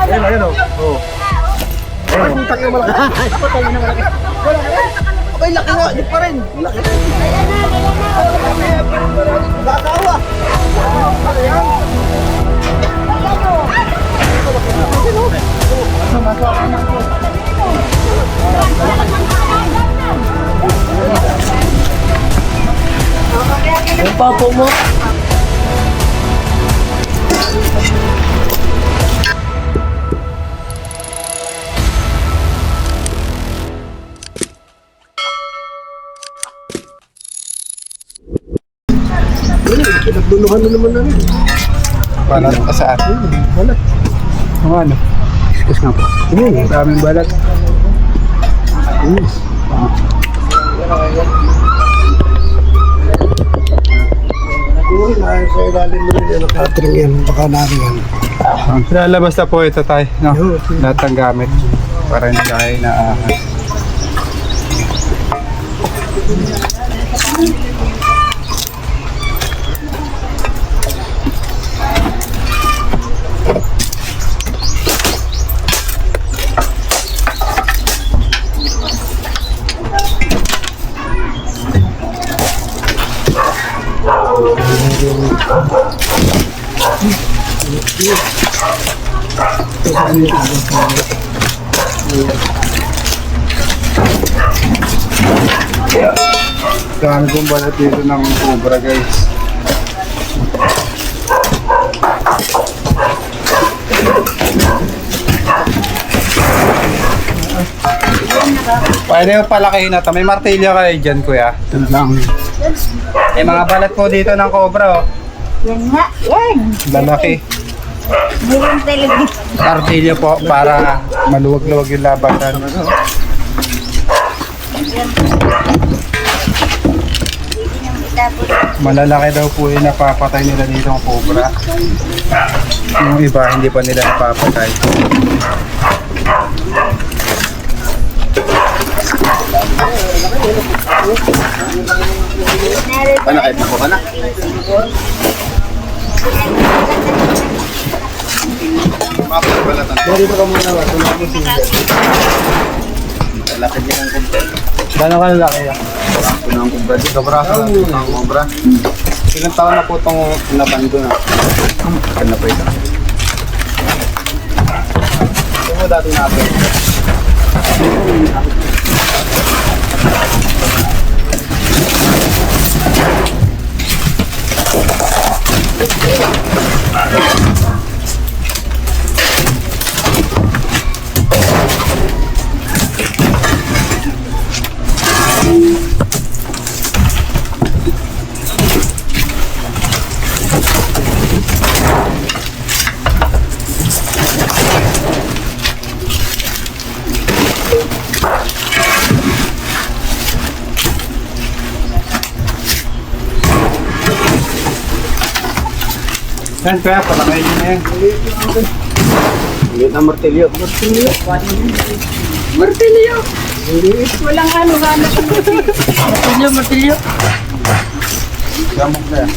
Ayun o. Oo. Ayun, ang tayo malaki. Tayo na malaki. Okay, laki nga. Di pa rin. Laki rin. Gagawa. Yung papo mo. Pinagbuluhan na naman namin. Balat ka sa atin. Balat. Ang ano? Excuse nga po. Daming balat. Uy, nakain sa ilalim mo rin yan. Catering yan. Baka narin yan. Lalabas na po ito tayo. No? Lahat ng gamit. Para hindi tayo naahas. Dami kong balat dito ng cobra, guys. Pwede mo palakihin na ito. May martilyo kayo dyan, kuya. Ito lang. May mga balat po dito ng cobra, oh. Yan nga, yan. Lalaki. Mayroon talaga. Martilyo po para maluwag-luwag yung labasan. Malalaki daw po yung napapatay nila dito ng cobra. Yung iba hindi pa nila napapatay. Ano kahit ako ka na? Dito ka muna. Laki din ang kumpra. Gano'n ka lalaki yan? Ito ang kumpra. Dito braso lang ito ang kumpra. Ilang taon na po itong napan ko na? Kaya na po ito. Ito mo dati natin. Yan kaya, palakayin nyo na yan. Liit na martilyo. Martilyo. Walang ano, gano'n. Martilyo. Gamok na yan.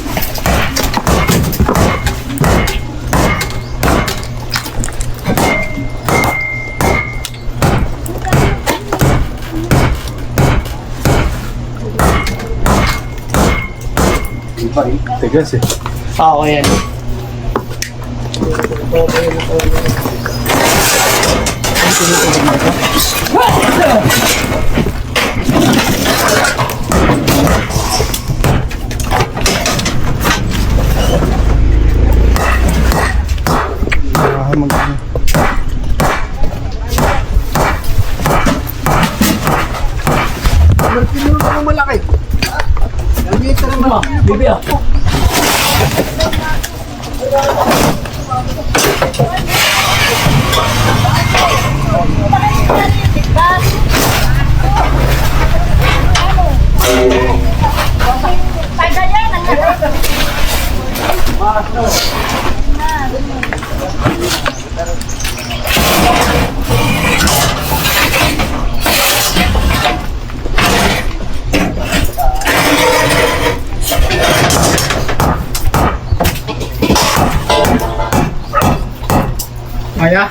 Tigas eh. Oo, yan. Martilyo na malaki. Nandito na malaki. Bibi ah. Maya,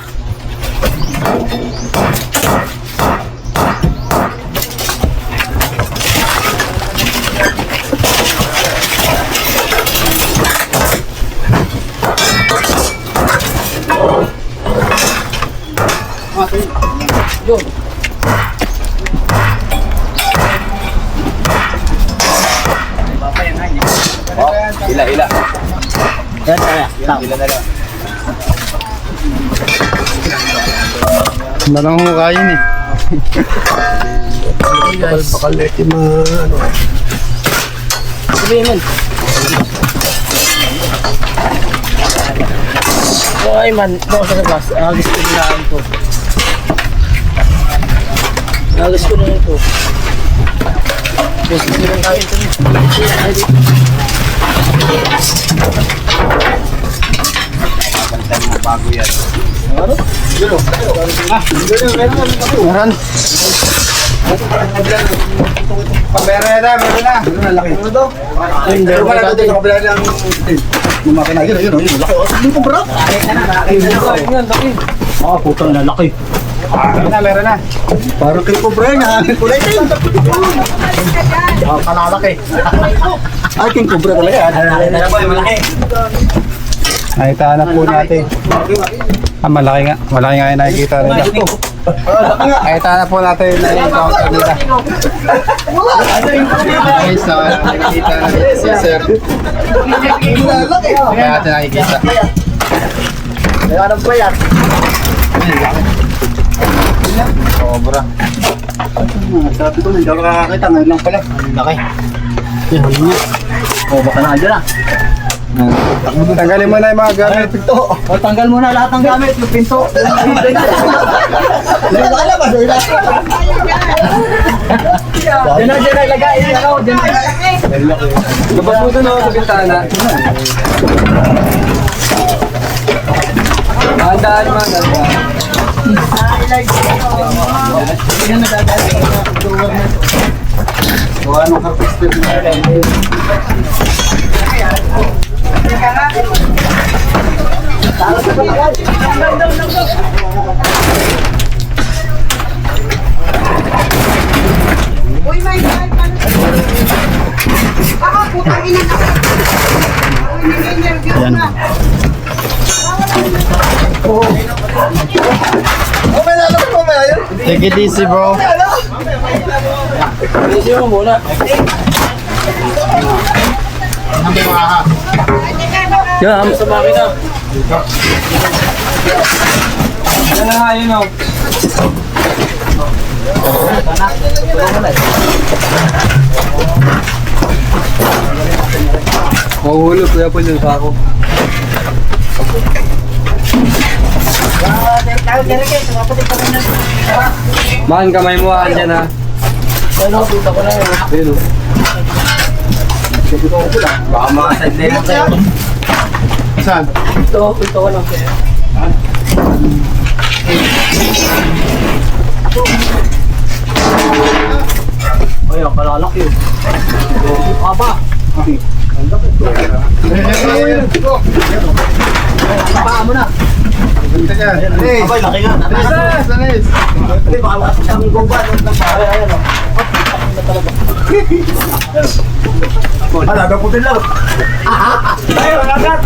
Ila. Yan, kaya. Ila na lang. Malang hukayin eh. Pakal-pakal yung mga ano. Sabihin man. Ay man, baka sa labas. Agis ko na lang ito. Agis ko na lang ito. Gusto ko lang tayo ito. Bago yan. Ano? Meron. Pambera na, meron na. Laki. Ano daw? Hindi. Pero wala natin sa kabila ng bumakina. Yun. Laki. Ano ko bro? Ah, putang lalaki. Meron na. Parang kay Cobra na. Kulay din. Kalalaki. Ay, King Cobra talaga. Malaki. Nakita na po natin. Malaki nga. Malaki nga yung nakikita nila. Nakita na po natin na yung encounter nila. Okay, so nakikita na si Sir. Kaya natin nakikita. Kaya anong player? Sobra. Sabi ko, hindi ako nakakita. Ngayon lang pala. Laki. O, baka na dyan ah. Tanggalin mo na yung mga gamit. Pinto. O, tanggal mo na lahat ng gamit. Yung pinto. Dito ka labas. Diyan na ilagay. Diyan na. Labas mo doon sa bintana. Handaan mo. So, anong harvested mo? Uy, may bahay pa na. Baka putang ina ka. Uy, nininervyos na. Take it easy, bro. Easy mo muna. Yan, sa makina. Yan na nga, yun o. Mahuhulog, kuya po yung sako. Man, kamay mo, andyan ha. Ano, dito ko na yun. Ayun o. Baka mga sideline mo kayo. Saan? Ito ko lang. Ay, ang kalalaki yun. Aba. Paa mo na. Ganda yan. Alis! Abay, laki nga. Alis! Alis! Hindi, baka ang gumba. Ayan o. Alaga putin lang. Ayun, agad.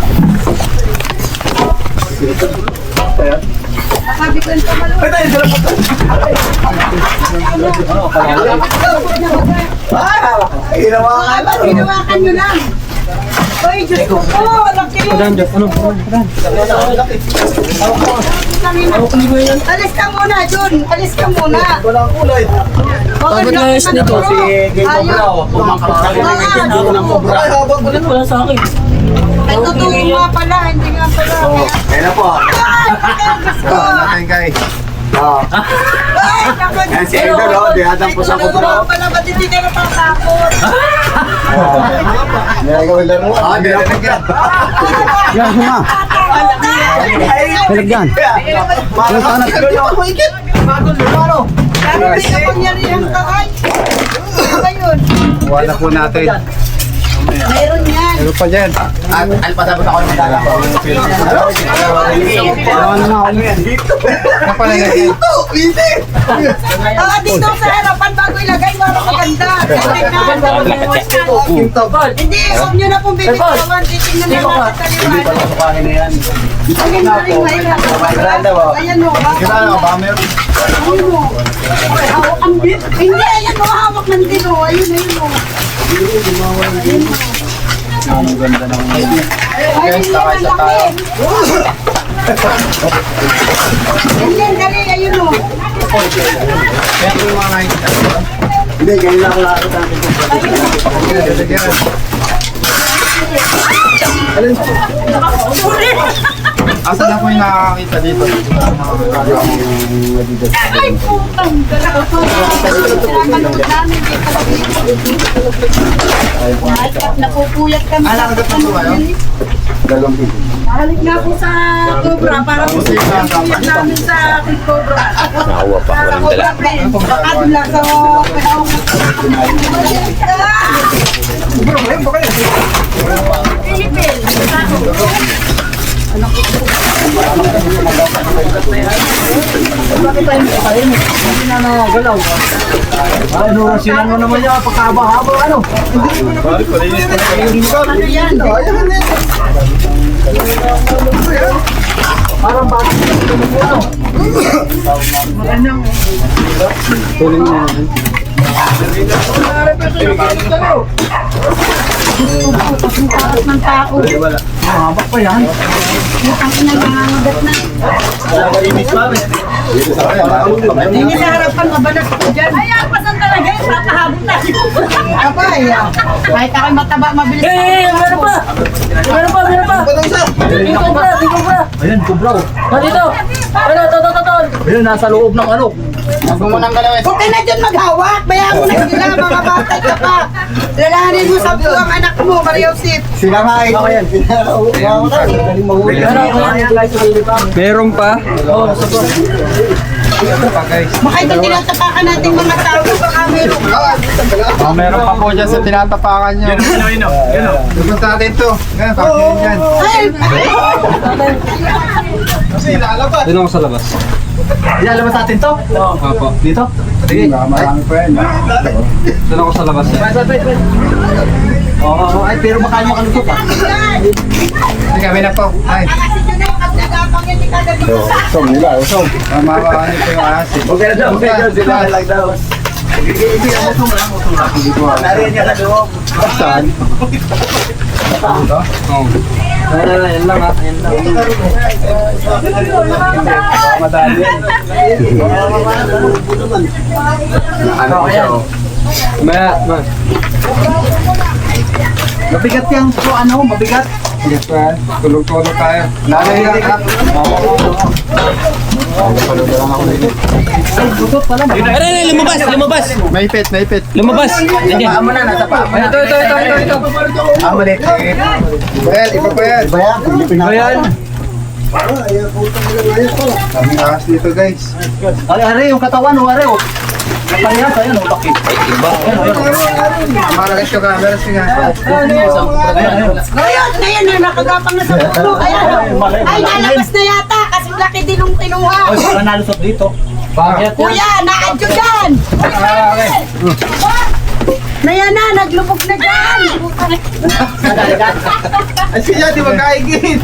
Sabi ko yung pamalo. Ay, tayo, sila putin. Hinawakan. Hinawakan nyo lang. Uy, Diyos ko po. Laki. Ano? Alis ka muna, Jun. Alis ka muna. Walang kulay. Sabi nga yung nito, Si Gay Cobra, o. Pumakalakin ng Cobra. Ay, habang mo na. Wala sa akin. Ay, totoo nga pala. Hindi nga pala. Kaya na po. Ay, Diyos ko. Natin guys. Ay, naku, Yan si Diyos ko. Idol, o. Dihadang po sa Ay, Cobra. totoo pala. Ba't hindi ka natatakot? Nagawin laro. Ah, dinapagyan. Yan, huma. Pinagyan. Mga sana. Bagong laro. Laro din ako nyarihan ka, ay. Ano ba yun? Kuha na po natin. Meron yan. Meron pa dyan. Alpasabot ako ng dala. Ano pala yan? Dito sa harapan bago ilagay, para maganda. Hindi, huwag nyo na pong bibitawan. Titingnan na natin sa liwanag. Sukahin na yan. Ayun na rin, mahirap. Ayan mo, Kita na ba meron? ayun mo. Hawak ang bit. Hindi, ayan mo, hawak ng tino. Ayun, ayun mo. Ang ganda ng Ayun, yan, ang laki. Yan, dali, ayun mo. Kaya yung mga nakikita. Hindi, ganyan lang ako lahat. Asa na po yung nakakakita dito? Ay, putang gano'n. Pinapanood namin, di pa napupuyat kami. Nakagat na po kayo? Dalawang pili. Halik na po sa Cobra para po napupuyat namin sa Cobra. Nakawa pa. Sa Cobra, baka dula sa Ano, sinan mo naman yan, pagkahaba-haba, ano? ano yan? Parang bakit ano? Tuling mo. Tapos ng tao. Mahaba pa yan. Ang nangangagat na. Hindi sa harapan, mabalas ko dyan. Ay, pasan talaga yun. Tatahabot tayo. Abay, kahit ako'y mataba, mabilis. Meron pa! Meron pa! Meron pa! Di Cobra! Di Cobra! Ayan, kubra oh. Dito! Ano? Ito! Ayan, nasa loob ng ano. Gumunang galaw eh. Huwag ka na dyan maghawak. Bayaan mo na sila, mga bata ka pa. Lalahanin mo sa buwang anak mo, Maria Josep. Sila nga eh. Ayan. Galing mahuli. Meron pa? Oo, sabah. Meron pa guys. Baka ito tinatapakan natin mga tao. Baka meron ka. Oh, meron pa po dyan sa tinatapakan nyo. Pupunta natin to. Ganyan, pakilin dyan. Ay, Kasi ilalabas. Doon ako sa labas. Ilalabas natin to? Opo. Dito? Sige. Marami pa yan. Doon ako sa labas. Oo, ay, pero baka makalusot ah. Sige, kami na po. Ay. kasi dyan ay pagdagapang yan, ikaw na dito sa. Song nila, song. Mamawahan ito yung asin. Okay na daw, sila like daw. Nariyan niya sa loob. Saan? Ito? Oo. Ayan lang ah, ayan lang. Madali yan. Ano kaya? Mabigat yan, so ano, mabigat. Yes, man. Tulog-tulog tayo. Lalahiran ka. Lumabas! Naipit. Lumabas! Paa mo na, nasa paa mo na. Ito. Ah, maliit. Iba pa yan. Iba yan, hindi pinakain. Kaming ahas dito guys. Are, yung katawan, are, oh. Parehas, ayan, oh, bakit? Malakas yung camera siya. Ngayon na, nakagapang na sa puno. Ayan, ay, nalabas na yata kasi laki din yung kinuha. Ay, baka nalusot dito. Bakit? Kuya, naadyo dyan. Naya na, naglubog na dyan. Ay siya, di ba kaigin?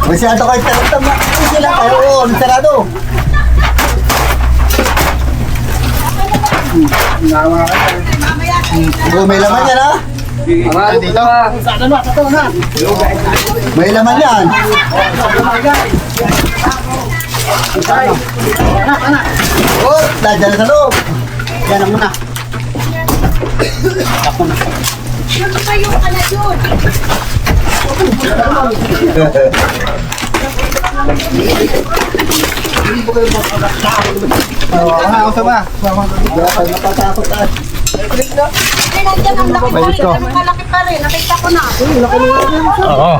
Masyado kayo tama. Sila kayo, oo, sarado. Nawa ka. Mamaya, Oh, may laman yan ha. Dito. May laman yan. Oh, dadyan sa loob. Yan ang muna. yun kayo ka na yun. Ako sa ba? Napatakot ah. Ay, nandiyan ang laki pa rin. Ganun kalaki pa rin. Nakita ko na. Oo.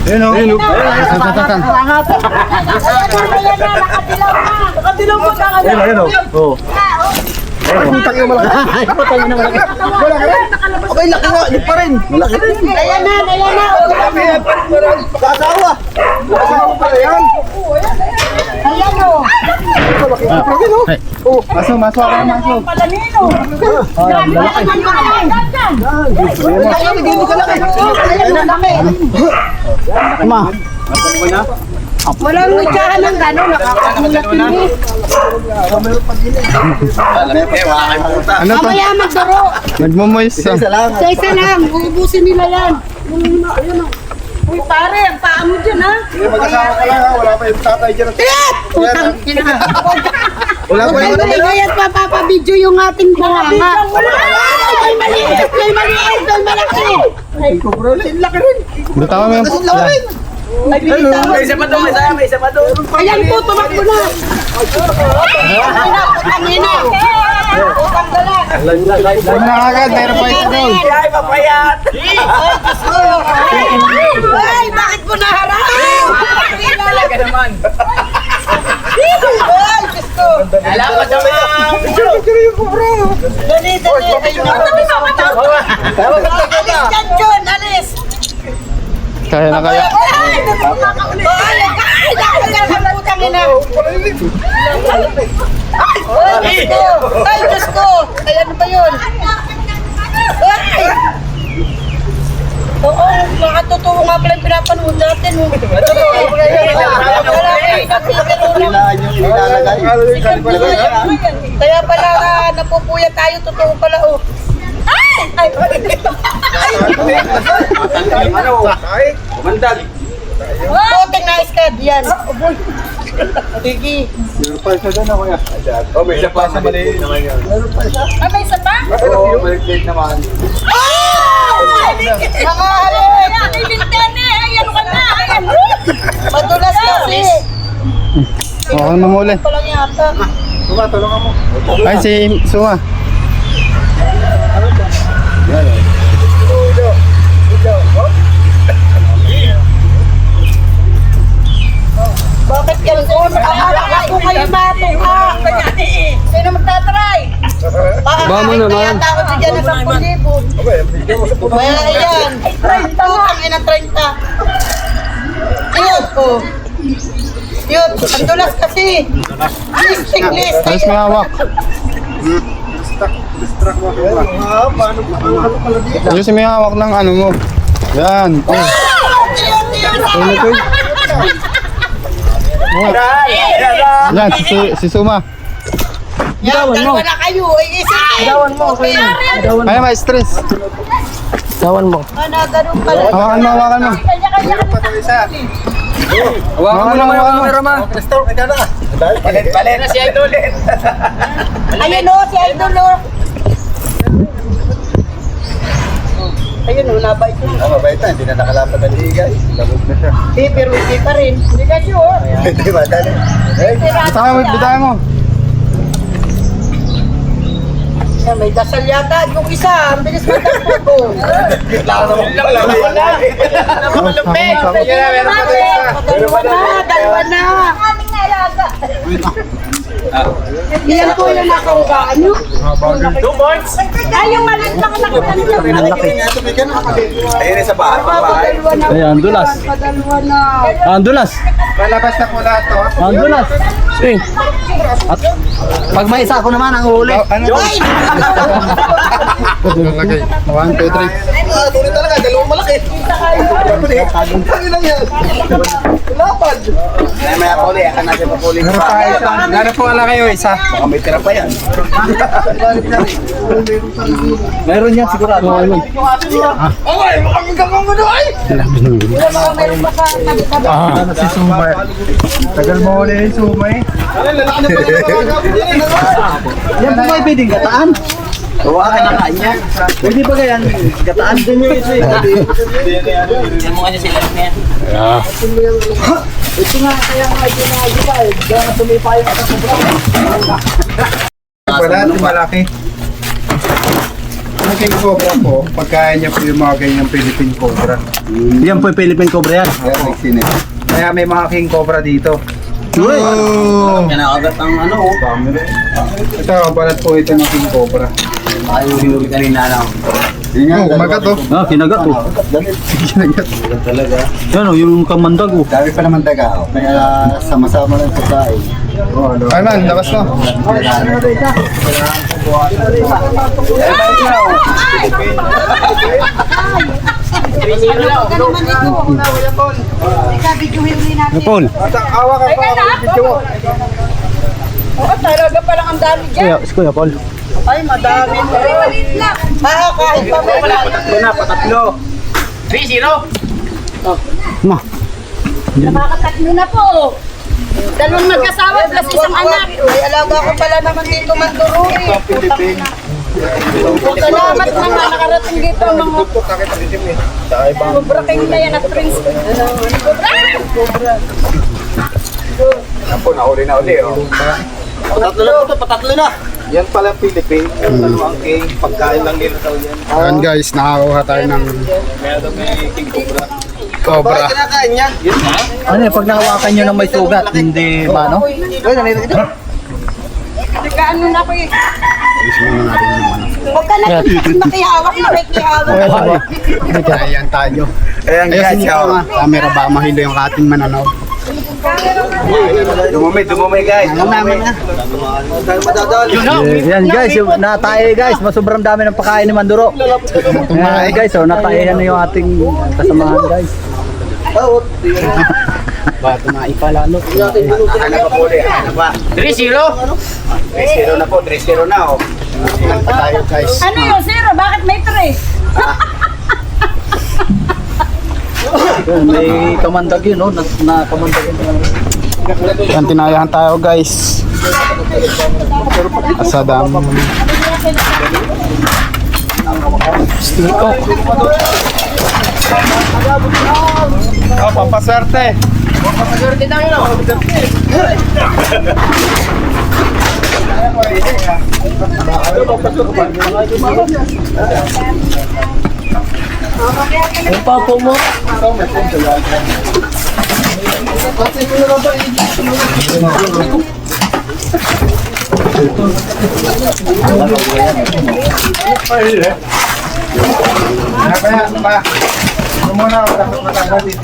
Ayun o. Ayun o. Saan? Nakadilaw po sa kanya. Ayun o. Oo. Putang ina malaki. Putang ina malaki. Wala ka rin. Abay, laki nga. Di pa rin. Malaki rin. Ayan na. Kasawa. Kasawa pala yan. Ayan o. Malaki. Malaki no? Maso ako na maso. Palanino. Malaki, hindi mo kalaki. Ayan na. Ma. Walang itsahan ng gano'n. Nakakamulat yun eh. Ano to? Mamaya magdaro. Nagmamoist ah. Isa lang. Sa isa lang. Uubusin nila yan. Ayan o. Uy pare, ang paa mo dyan ha. Mag-asawa ka lang ha. Wala pa yung tatay dyan. Putang ina. Wala pa yung Ay, ngayon papapabidyo yung ating bunganga. Ay, maliit. Ay, maliit. Ay, malaki. Laki rin. Bitawan mo yung... Kasi laki rin. Ay, binita mo. May isa pa doon, may isa pa doon. Ayan po, tumakbo na. Putang ina. Putang dala. Ano na agad? Mayroon pa isa doon. Ay, papayat. Ay, bakit ko naharap? Talaga naman. Ay, Diyos ko. Alam ko sa mga. Dali. Ay, naku. Alis dyan, John. Alis. Kaya na kaya. Ay, putang ina. Ay, Diyos ko. Ay, ano ba yun? Ay! Oo, mga totoo nga pala yung pinapanood natin. Wala kayo nagtitiro lang. Kailangan yung ilalagay. Kaya pala napupuya tayo, totoo pala oh. Ay! Ano? Mandag. Puting na iskad, yan. Sige. Meron pa isa doon ako yan. Oh, may isa pa sa maliit. Ah, may isa pa? Oo, maliit naman. Mga halin! Ayan ka na! Ayan! Madulas kasi! Oo, mamuli. Pa lang yata. Tulungan mo. Ay, si Suma. Bakit yan po? Akala ko kayo matungha. Sino magtatry? Ba mo naman. Kaya tao si dyan na 10,000. Kaya yan. 30 ang ina 30. Yun, oh. Yun, ang dulas kasi. Listing list. Alas may hawak. Distract mo. Paano pala dito? Ayos may hawak ng ano mo. Yan. Oh. Ano to? Yan, si Suma. Yan, dalawa na kayo. Idawan mo. Ay, may stress. Sawan mo. Ganun pala. Hawakan mo. Meron pa doon isa. Hawakan mo naman yung camera, ma. Kristo, ito na. Palit na si Idol. Ayun o, si Idol o. Ayun o, nabait mo. Mabait na, hindi na nakalapad ang ligay. Labog na siya. Eh, pero hindi pa rin. Hindi ka sure. Hindi ba, dali. Bitaw mo. Yan, may dasal yata. Yung isa, ang bilis matakbo ko. Namalupit. Dalawa na. Iyan po yung nakaugaan nyo. 2 points. Ay, yung maliit lang nakita nyo. Ayun sa bahay. Padalwa na. Ay, ang dulas. Padalwa na. Ang dulas. Palabas na po lahat to. Ang dulas. Eh. At pag may isa ako naman ang uhuli. Ano to? Lagay. 1, 2, 3. Tuloy talaga, dalawang malaki. Ano lang yan? Lapad. May puli. Akan natin pa puli. Meron pa isa. Gano'n po wala kayo isa? Baka may tira pa yan. Meron yan sigurado. Meron. Ay, mukhang gagawin mo doon ay! Meron pa sa tabi-tabi. Ah, si Sumay. Tagal mo ulit yung Sumay. Ay, lalaki na pala yung mga gawin yan. Yan po may pwedeng gataan. Huwag ka na kanya. Pwede ba ganyan? Gataan din yung ito eh. Yan mo kasi sila niya. Yeah. Ito nga kaya nga ginagawa eh. Kaya tumipa yung atas sa braso. Wala, ito malaki. Ang king cobra po, pagkain niya po yung mga ganyang Philippine cobra. Yan po yung Philippine Cobra yan. Kaya may mga king cobra dito. Oh! Kinakagat ang ano oh. Ito, balat po ito ng king cobra. Ayaw hinuli kanina lang. Kumagat to. Ah, kinagat oh. Kinagat. Talaga. Yan oh, yung kamandag oh. Dami pa naman taga. Kaya sama-sama lang pagkain. Ay man, labas to. Paul. Awa ka pa. Video. Oo, talaga palang ang dami dyan. Kuya Paul. Ay, madami. Maliit lang. Kahit pa mo wala. Patatlo. 3-0. Ma. Nakakatatlo na po. Dalawang magkasawa plus isang anak. May alaga ko pala naman dito manduro eh. Salamat naman nakarating dito ang mga sobraking na yan at prince. Yan po, nauli oh. Patatlo na. Yan pala Philippine. Yung dalawang king, pagkain lang nila daw yan. Ayan guys, nakakuha tayo ng cobra. Kinakain niya. Ano eh, pag nahawakan nyo ng may sugat, hindi ba no? Nagkaano na ako eh. Huwag ka na nakihawak na may kihawak. Ayan tayo. Ayan Ayun yung camera ba mahilo yung ating mananaw. Dumumay guys. Alam namin na. Yan guys, yung natae guys, sobrang dami ng pagkain ni Manduro. Yan guys, oh, natae yan yung ating kasamahan guys. Bato na ipalalo. Ano pa po ulit? Ano pa? 3-0 na po, 3-0 na oh. Ilan pa tayo guys? Ano yung zero? Bakit may 3? Yun, may kamandag yun, no? Na kamandag yun. Yan, tinayahan tayo guys. Asadam. Oh, pampaswerte. Yung papo mo. Kaya pa. Ano muna, dapat matanggalin.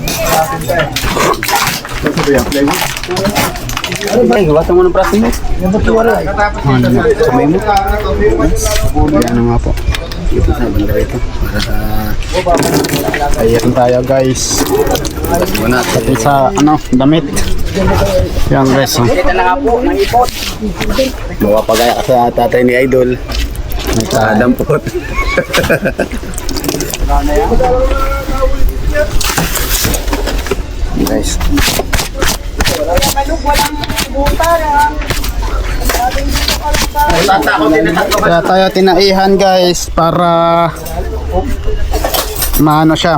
Ay, gawasan mo ng praso mo. Katapos dito sa may mo. Yan nga po. Dito sa banda rito. Ayan tayo guys. Pati sa ano, damit. Yan guys. Oh. Mawapagaya ka sa tatay ni Idol. Nagkadampot. Guys. Kaya tayo tinaihan guys para maano siya.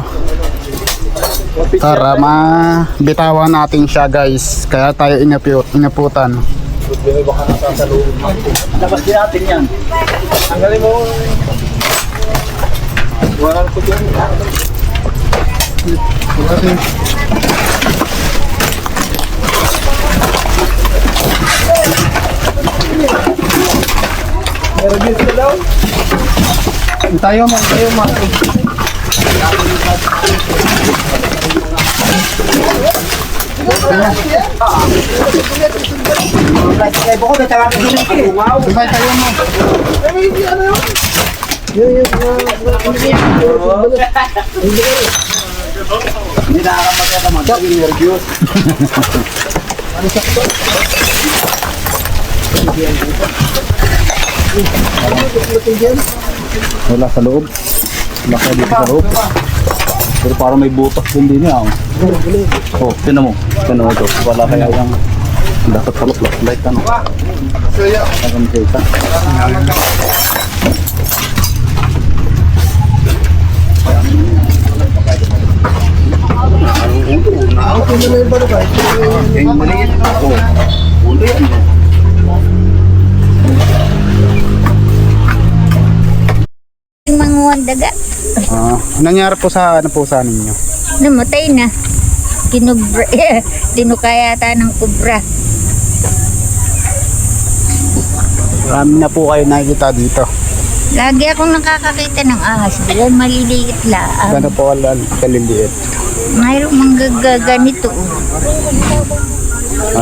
Para mabitawan natin siya guys. Kaya tayo inaputan. Labas din natin yan. Tanggalin mo. Walang ko dyan. Meron din sila daw. Tayo mo. Sabay tayo mo. Hindi nakakapagya ka mag nervyos. Wala sa loob. Wala ka dito sa loob. Pero parang may butas din din yan. Oh, tinan mo. Tinan mo ito. Wala kaya yung dapat sa loob. Light ano. Parang kita. Yung maliit. Ulo yan. ang daga. Nangyari po sa ano po sa ninyo? Namatay na. Kinubra. Tinukaya yata ng kubra. Marami na po kayo nakikita dito. Lagi akong nakakakita ng ahas. Dahil maliliit lang. Gano po kaliliit. Mayroong manggagaganito.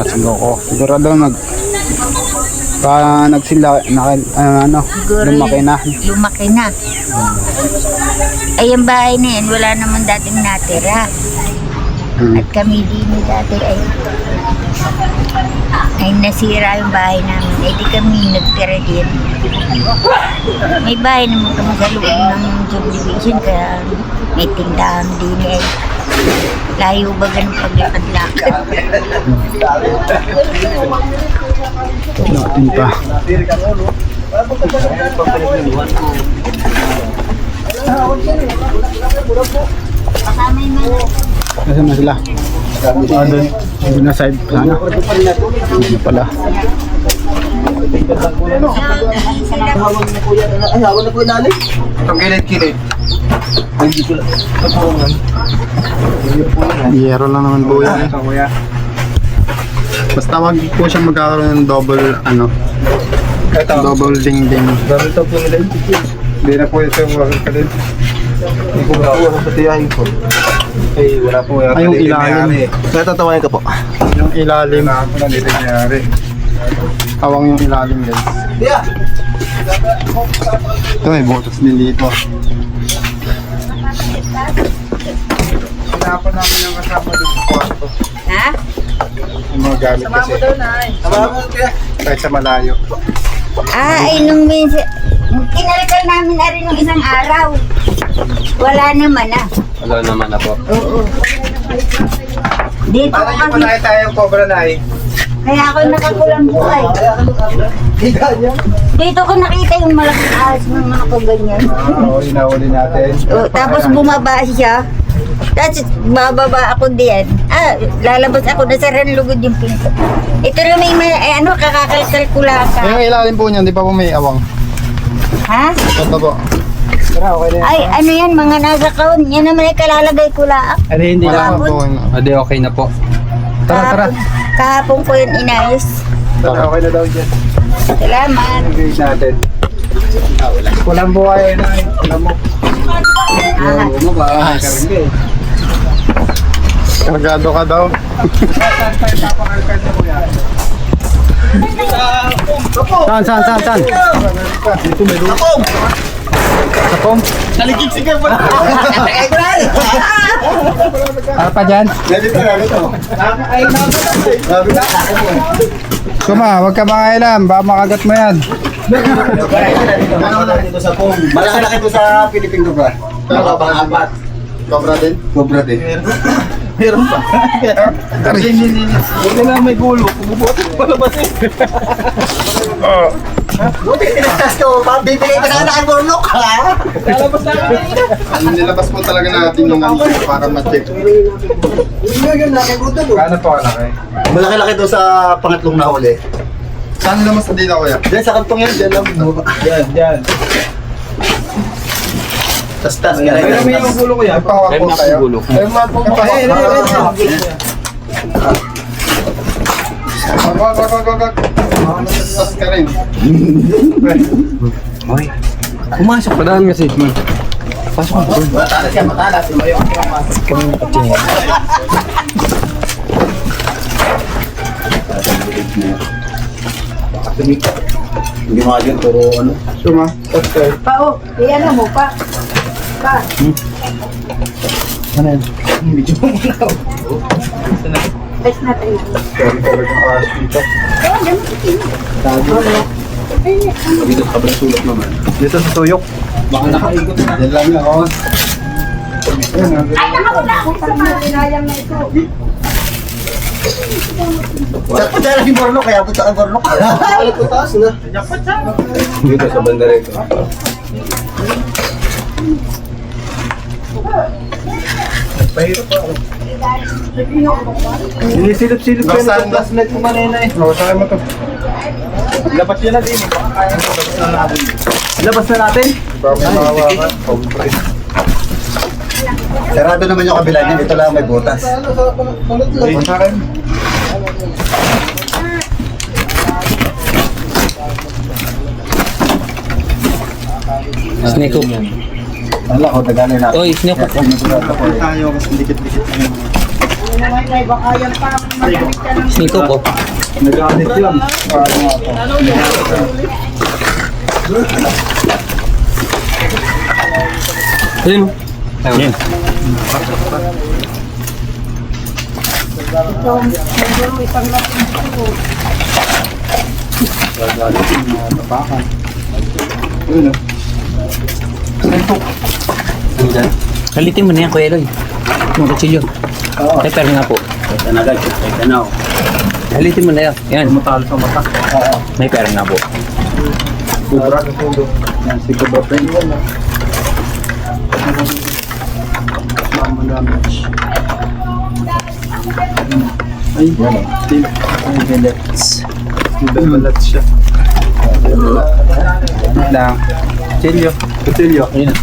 Siguro ko. Siguro daw nagsila, lumaki na. Lumaki na. Ay, ang bahay na yan, wala naman dating natira. At kami din dati ay nasira yung bahay namin. Eh di kami nagtira din. May bahay naman kami sa loob ng subdivision kaya may tindahan din eh. Layo ba ganun paglakad-lakad? Natin pa. Kasama yung mga Nasaan na sila? Doon. Doon na side plano. Doon pala. Ay, hawak na po ilalim. Itong kilid-kilid. Ay, hindi ko lang. Yero lang naman po yan. Basta wag po siya magkakaroon ng double double ding-ding. Dami ito po nila yung tikil. Hindi na po ito yung wag kalid. Hindi ko na po ang patiyahin ko. Ay, wala po. Ay, yung ilalim. Kaya tatawain ka po. Yung ilalim. Wala po na dito nangyari. Awang yung ilalim guys. Yeah. Ito may butas din dito. Hinapan namin yung kasama dito sa kwarto. Ha? Yung mga gamit kasi. Tama mo kaya. Kahit sa malayo. Ay, nung minsan, kinalakal namin na rin nung isang araw. Wala naman na. Wala naman na po. Oo. Dito Paano ko yung kasi, panay tayong cobra na kaya ako nakakulang buhay. Dito ko nakita yung malaking ahas ng mga kaganyan. Oo, hinahuli natin. Tapos bumaba siya. Tapos bababa ako diyan. Lalabas ako, nasaran lugod yung pinto. Ito na may kakakalkal ko lang ka. Yung ilalim po niyan, di pa po may awang. Ha? Ito po. Ay, ano yan, mga nasa kaon. Yan naman ay kalalagay ko lang. Hindi na po. Adi, okay na po. Tara. Kahapon ko yun inayos. Okay na daw dyan. Salamat. Engage natin. Walang buhay na. Walang mo. Ah, Kargado ka daw. Saan? Dito may lupa. Sapong? Naligid si Kev. Ay, Brian. Para pa dyan? Dito. Ay, Kuma, huwag ka makailam. Baka makagat mo yan. dito sa pong. Malaki-laki ito sa Philippine Cobra. Pang-apat. Cobra din? Cobra din. Meron pa. Hindi na may gulo. Bumubutin palabas eh. Buti tinastas ko. Bibigay ka na ng burnok ha. Lalabas na kami. Nilabas po talaga natin yung para ma-check. Kano po kalaki? Malaki-laki doon sa pangatlong nahuli. Saan nilabas na dito kuya? Diyan sa kantong yan, diyan lang. Yan. Tas-tas ka na. Pero may yung gulo ko yan. Pawag po tayo. Ay, mga po mo kayo. Wag. Tas ka rin. Pumasok pa daan kasi. Pasok mo. Matalas yan, matalas. Kami nakatingin. Hindi mga dyan, puro ano. Suma. Pao, iyan mo pa. Ano yan? Medyo mo muna. Best na tayo. Dito sa kabilang sulok naman. Dito sa tuyok. Baka nakaikot na. Yan lang yan. Oh. Ay, nakakula ako sa mga linayang na ito. Sakto dyan lang yung bornok, kaya punta ang bornok. Alam ko taas na. Dito sa banda rin. Pahirap pa ako. Sinisilip-silip ka na. Last night ko manena eh. Saan mo to? Labas yun na din. Labas na natin. Sarado naman yung kabila niyan. Ito lang may butas. Snake hook. Wala ko, tagalin natin. Oy, snake hook. Tayo kasi dikit-dikit. Snake hook, oh. Nagalit yun. Paano nga po? Ayun. Yan. Kalitin mo na yan, Kuya Eloy. Yung kutsilyo. Pepper nga po. Kalitin mo na yan. Yan. Matalo sa mata. May pera nga po. Kubra. Yan si Kubra pa yun. Mama damage. Ay, still. Ay, belets. Belets siya. Lang. Kutilyo. Kutilyo. Ayun.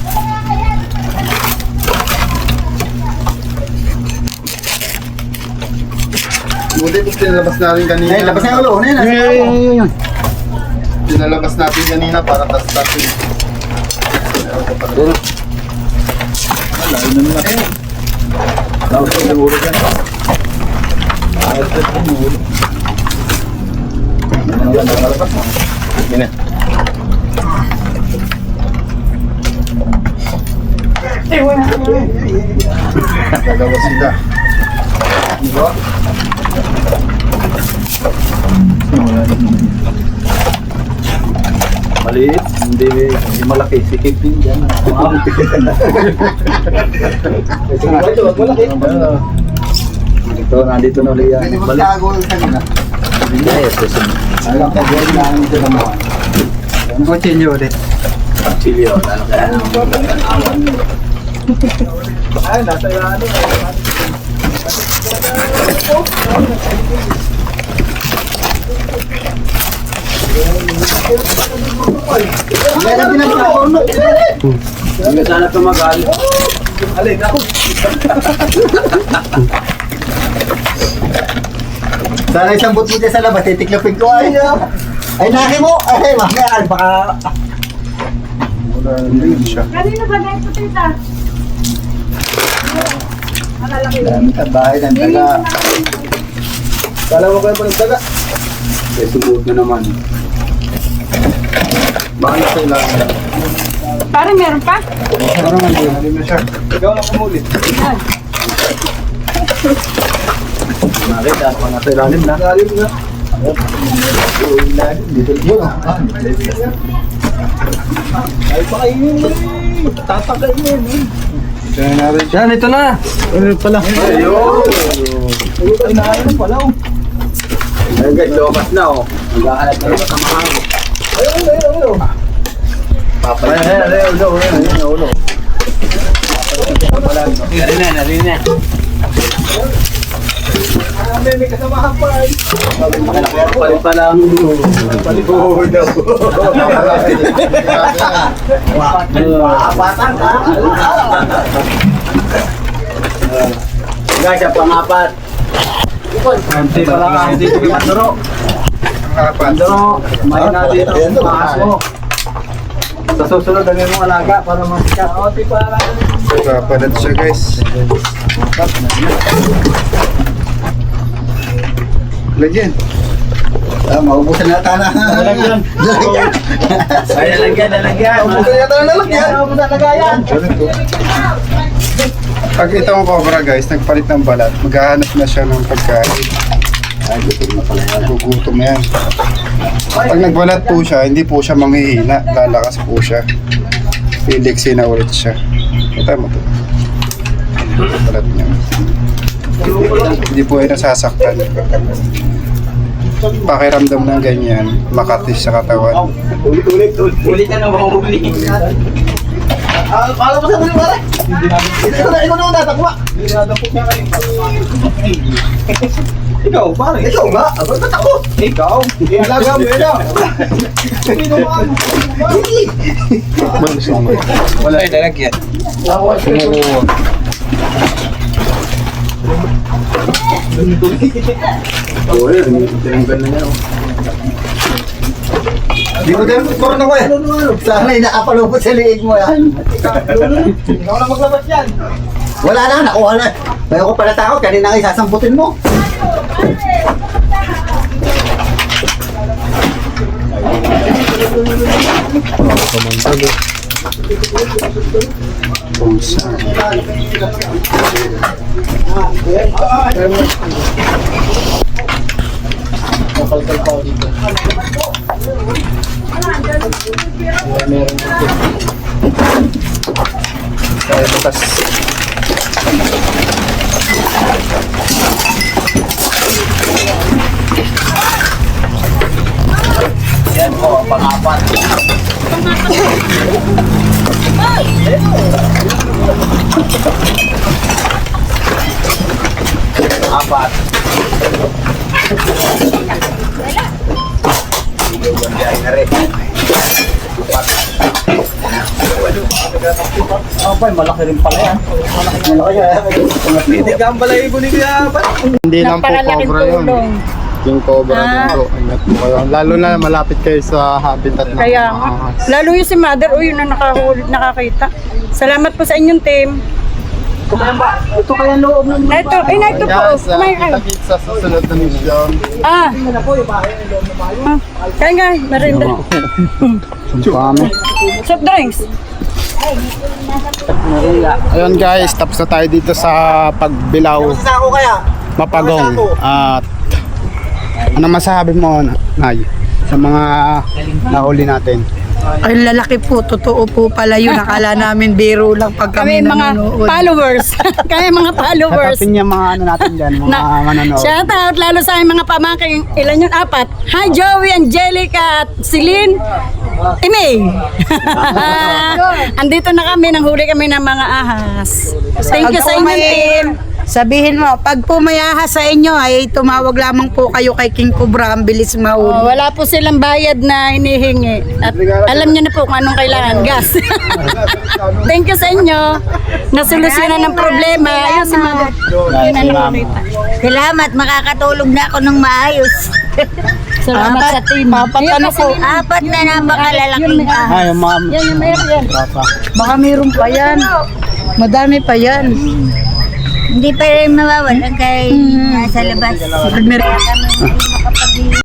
Buti kung pinalabas natin kanina. Ay, labas na yung ulo. Ano yun? Pinalabas natin kanina para tas-tasin. Layo na naman kayo. Laos na yung ulo dyan. Ayos na yung ulo. Yan, nakalabas mo. Yan na. Dalawa sila. Diba? Maliit, hindi malaki. Sikip din dyan. Ito, nandito na ulit yan. Pwede mo Balik. tago yung kanina. Ayos, susunod. Alam ko, gawin namin ito naman. Kutsilyo ulit. Chilio, lalo kaya. Ay, nasa ano. Meron din ang sakono. Hindi sana tumagal. Alin, ako. Sana isang buto dyan sa labas, titiklopin ko ay. Ay, naki mo! Ay, mamaya, baka... Wala rin siya. Kanina ba na ito, tita? Dami ka bahay ng daga. Dalawa kayo pa ng daga. Eh, sumuot na naman. Bakit sa ilang? Parang meron pa? Parang hindi na siya. Ikaw na kumulit. Nakita, ako na sa ilalim na. Ilalim na. Dito yun. Ay, pakainin mo eh. Tatakainin eh. Yan, ito na. Ano pala? Ayun! Ay, nakain pala oh. Ayun guys, lokas na oh. Maghahanap na naman sa mga ayun. Papay. Ayun, ulo. Nalin na. May kasamahan pa eh. Palit pa lang. Palit pa daw. Apatan ka. Guys, ang pangapat. Hindi pa lang ang dito kay Mandoro. Mandoro, kumain na dito. Maas mo. Sa susunod, dami mong alaga para masikat. O, di pa lang. Papalat siya, guys. Lagyan. Maubusan na ata na. Lalagyan. Ay, lalagyan. Maubusan na ata na lalagyan. Maubusan na lagayan. Pag itong cobra guys, nagpalit ng balat, maghahanap na siya ng pagkain. Ay, gutom na pala yan. Gugutom yan. Pag nagbalat po siya, hindi po siya manghihina. Lalakas po siya. Piliksi na ulit siya. Kita mo to. Balat niya. Hindi po ay nasasaktan. Pakiramdam ng ganyan, makatis sa katawan. Ulit na naman huli. Alam mo sa mga pare. Ikaw na tatakwa. Dinadapot niya kayo. Ikaw, pare. Ikaw nga. Ba't ako? Ikaw. Ilaga mo yun ah. Wala yung lalagyan. Tinanggal na niya. Di mo din korno ko eh. Sana inaapalupot sa liig mo yan. Ikaw na maglabas yan. Wala na, nakuha na. Ngayon ko pala takot, kanina nga isasamputin mo. Yan po, pang-apat. Apat. Abay, malaki rin pala yan. Hindi ka ang balahibo ni Kuya Apat. Hindi lang po cobra yun. Yung cobra dito, ingat po kayo. Lalo na malapit kayo sa habitat ng Kaya mga nga. ahas. Lalo yung si Mother, o yun na nakakita. Salamat po sa inyong team. Ito kaya loob ng Na ito, ay na ito po. Yes, Kumain kayo. kita-kits sa susunod na mission. Ah. Kaya nga, merinda. Kami. Soft drinks. Ayun guys, tapos na tayo dito sa Pagbilao, Sako kaya? Mapagong. At ano masasabi mo, Nay, sa mga nahuli natin? Ay, lalaki po. Totoo po pala yun. Akala namin biro lang pag Kami kami mga nanonood. followers. Kami mga followers. Hatapin niya mga ano natin dyan, mga manonood. Shout out lalo sa aming mga pamangking. Ilan yun? 4. Hi Joey, Angelica at Celine. Timmy. Andito na kami, nanghuli kami ng mga ahas. Thank you sa inyo, team. Sabihin mo, pag pumayaha sa inyo ay tumawag lamang po kayo kay King Cobra, ang bilis Oh, mahuli. wala po silang bayad na hinihingi. At alam niyo na po kung anong kailangan. Gas. Thank you sa inyo. Nasolusyonan ng problema. Ayun si Mother. Yun ang nakakita. Salamat, makakatulog na ako ng maayos. Salamat sa team. Ano po? 4 na na makalalaking ahas. Ay, ma'am. Yan yung mayroon yan. Baka mayroon pa yan. Madami pa yan. Hindi pa rin mawawala kay nasa labas. Kami makapag